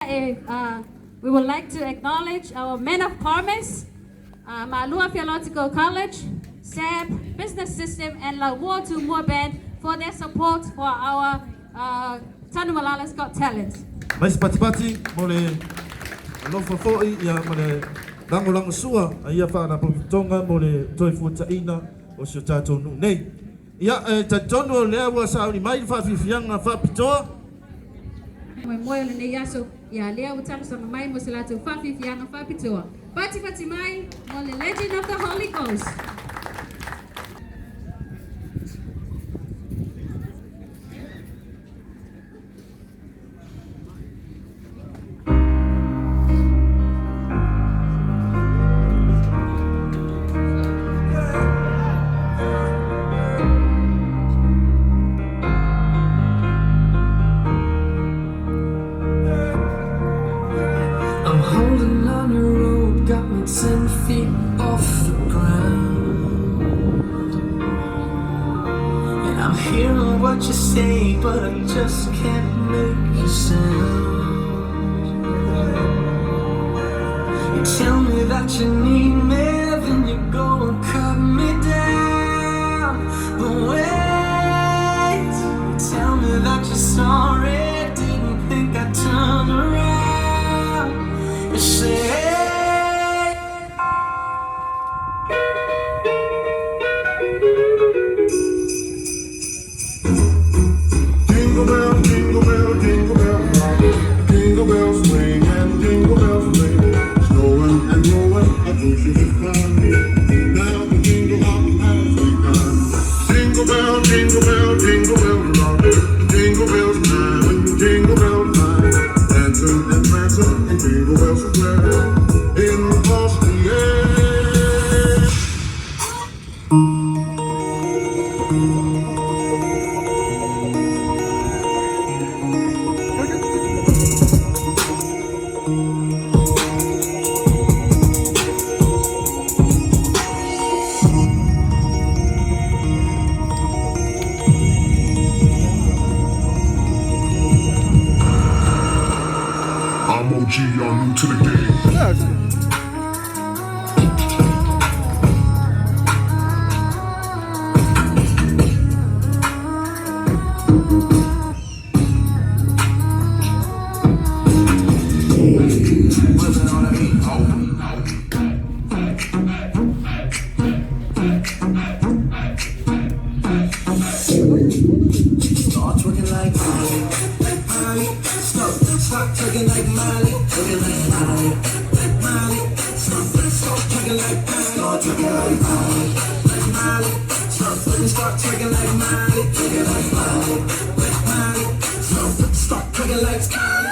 we would like to acknowledge our Men of Commerce, Malua Theological College, SAP, Business System, and La War to Moore Band for their support for our Tanu Malala's Got Talent. Mais pati mole no fofoi ia mole lango sua ia fa na tonga mole toi futaina o se tato nu nei ia ta tono le wa sa ni mai fa fianga fa pitoa Moi moi le nei aso ia le o talo sa mai mo se lato fa fianga fa pitoa. Pati mai mole Legend of the Holy Ghost. I'm holding on your rope, got me 10 feet off the ground. And I'm hearing what you say, but I just can't make you sound. You tell me that you need me, then you go and cut me down. But wait, you tell me that you're sorry, didn't think I'd turn around. You say Jingle bell, jingle bell, jingle bell rock. Jingle bells swing and jingle bells ring. Snowing and blowing, I wish you could find me. Now the jingle hop has begun. Jingle bell, jingle bell, jingle bell rock. Jingle bells chime and jingle bells time. Dancing and prancing in Jingle Bell Square. In Boston, yeah. I'm OG, y'all new to the game. start twerking like Miley, Miley. Stop twerking like Miley, twerking like Miley, Miley. Stop twerking like Miley, start twerking like Miley, Miley. Start twerking like Miley, twerking like Miley, Miley. Stop twerking like Miley.